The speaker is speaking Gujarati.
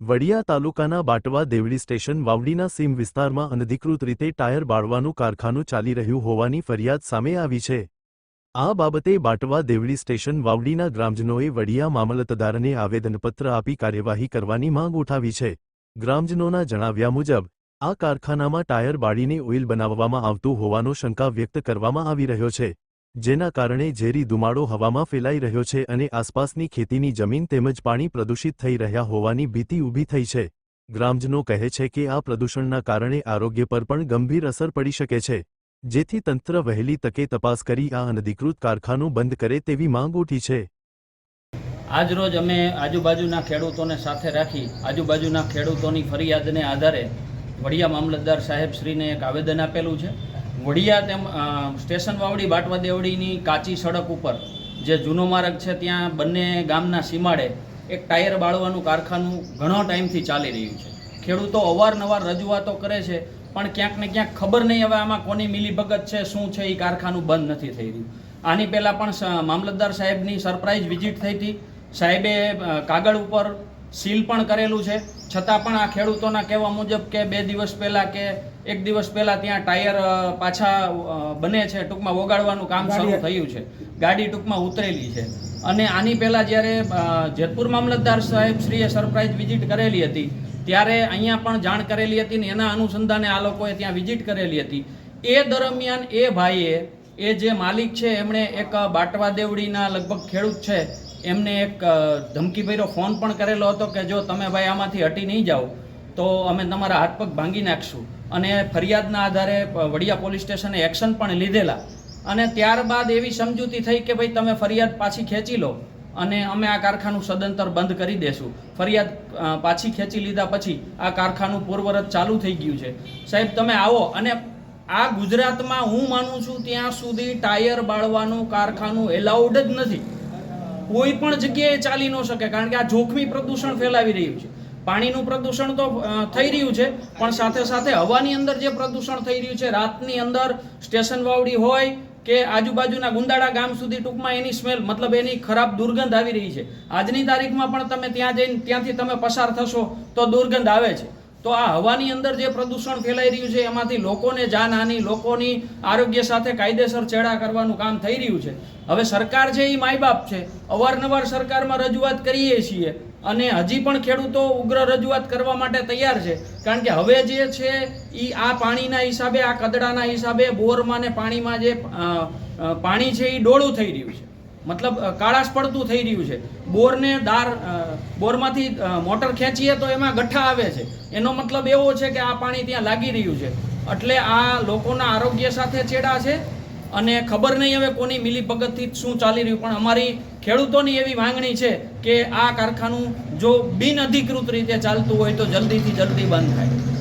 વડિયા તાલુકાના બાટવા દેવડી સ્ટેશન વાવડીના સીમ વિસ્તારમાં અનધિકૃત રીતે ટાયર બાળવાનું કારખાનું ચાલી રહ્યું હોવાની ફરિયાદ સામે આવી છે। આ બાબતે બાટવા દેવડી સ્ટેશન વાવડીના ગ્રામજનોએ વડિયા મામલતદારને આવેદનપત્ર આપી કાર્યવાહી કરવાની માંગ ઉઠાવી છે। ગ્રામજનોના જણાવ્યા મુજબ આ કારખાનામાં ટાયર બાળીને ઓઇલ બનાવવામાં આવતું હોવાનો શંકા વ્યક્ત કરવામાં આવી રહ્યો છે, જેના કારણે ઝેરી ધુમાડો હવામાં ફેલાઈ રહ્યો છે અને આસપાસની ખેતીની જમીન તેમજ પાણી પ્રદૂષિત થઈ રહ્યા હોવાની ભીતિ ઊભી થઈ છે। ગ્રામજનો કહે છે કે આ પ્રદૂષણના કારણે આરોગ્ય પર પણ ગંભીર અસર પડી શકે છે, જેથી તંત્ર વહેલી તકે તપાસ કરી આ અનધિકૃત કારખાનું બંધ કરે તેવી માંગ ઉઠી છે। આજરોજ અમે આજુબાજુના ખેડૂતોને સાથે રાખી આજુબાજુના ખેડૂતોની ફરિયાદને આધારે વડિયા મામલતદાર સાહેબ શ્રીને એક આવેદન આપેલું છે। વડિયા તેમ સ્ટેશન વાવડી બાટવા દેવડીની કાચી સડક ઉપર જે જૂનો માર્ગ છે ત્યાં બંને ગામના સીમાડે એક ટાયર બાળવાનું કારખાનું ઘણો ટાઈમથી ચાલી રહ્યું છે। ખેડૂતો અવારનવાર રજૂઆતો કરે છે, પણ ક્યાંક ને ક્યાંક ખબર નહીં હવે આમાં કોની મિલીભગત છે, શું છે, એ કારખાનું બંધ નથી થઈ રહ્યું। આની પહેલાં પણ મામલતદાર સાહેબની સરપ્રાઇઝ વિઝિટ થઈ હતી, સાહેબે કાગળ ઉપર સીલ પણ કરેલું છે, છતાં પણ આ ખેડૂતોના કહેવા મુજબ કે 2 દિવસ પહેલાં કે 1 દિવસ પહેલાં ત્યાં ટાયર પાછા બને છે, ટૂંકમાં વગાડવાનું કામ શરૂ થયું છે, ગાડી ટૂંકમાં ઉતરેલી છે। અને આની પહેલાં જ્યારે જેતપુર મામલતદાર સાહેબ શ્રીએ સરપ્રાઇઝ વિઝિટ કરેલી હતી ત્યારે અહીંયા પણ જાણ કરેલી હતી ને એના અનુસંધાને આ લોકોએ ત્યાં વિઝિટ કરેલી હતી। એ દરમિયાન એ ભાઈએ, એ જે માલિક છે, એમણે એક બાટવા દેવડીના લગભગ ખેડૂત છે, એમને એક ધમકીભર્યો ફોન પણ કરેલો હતો કે જો તમે ભાઈ આમાંથી હટી નહીં જાઓ તો અમે તમારા હાથ પગ ભાંગી નાખશું। અને ફરિયાદના આધારે વડિયા પોલીસ સ્ટેશને એક્શન પણ લીધેલા અને ત્યારબાદ એવી સમજૂતી થઈ કે ભાઈ તમે ફરિયાદ પાછી ખેંચી લો અને અમે આ કારખાનું સદંતર બંધ કરી દેશું। ફરિયાદ પાછી ખેંચી લીધા પછી આ કારખાનું પૂર્વવત ચાલુ થઈ ગયું છે। સાહેબ તમે આવો, અને આ ગુજરાતમાં હું માનું છું ત્યાં સુધી ટાયર બાળવાનું કારખાનું એલાઉડ જ નથી, કોઈ પણ જગ્યાએ ચાલી ન શકે, કારણ કે આ જોખમી પ્રદૂષણ ફેલાવી રહ્યું છે। પાણીનું પ્રદૂષણ તો થઈ રહ્યું છે, પણ સાથે સાથે હવાની અંદર જે પ્રદૂષણ થઈ રહ્યું છે, રાતની અંદર સ્ટેશન વાવડી હોય કે આજુબાજુના ગુંદાળા ગામ સુધી ટૂંકમાં એની સ્મેલ, મતલબ એની ખરાબ દુર્ગંધ આવી રહી છે। આજની તારીખમાં પણ તમે ત્યાં જઈને ત્યાંથી તમે પસાર થશો તો દુર્ગંધ આવે છે। તો આ હવાની અંદર જે પ્રદૂષણ ફેલાઈ રહ્યું છે એમાંથી લોકોને જાનહાનિ, લોકોની આરોગ્ય સાથે કાયદેસર ચેડા કરવાનું કામ થઈ રહ્યું છે। હવે સરકાર છે એ માય બાપ છે, અવારનવાર સરકારમાં રજૂઆત કરીએ છીએ અને હજી પણ ખેડૂતો ઉગ્ર રજૂઆત કરવા માટે તૈયાર છે, કારણ કે હવે જે છે એ આ પાણીના હિસાબે, આ કદડાના હિસાબે બોરમાં ને પાણીમાં જે પાણી છે એ ડોળું થઈ રહ્યું છે, મતલબ કાળાશ પડતું થઈ રહ્યું છે। બોરમાંથી મોટર ખેંચીએ તો એમાં ગઠ્ઠા આવે છે, એનો મતલબ એવો છે કે આ પાણી ત્યાં લાગી રહ્યું છે। એટલે આ લોકોના આરોગ્ય સાથે ચેડા છે અને ખબર નહીં હવે કોની મિલીભગતથી શું ચાલી રહ્યું, પણ અમારી ખેડૂતોની એવી માંગણી છે કે આ કારખાનું જો બિનઅધિકૃત રીતે ચાલતું હોય તો જલ્દીથી જલ્દી બંધ થાય।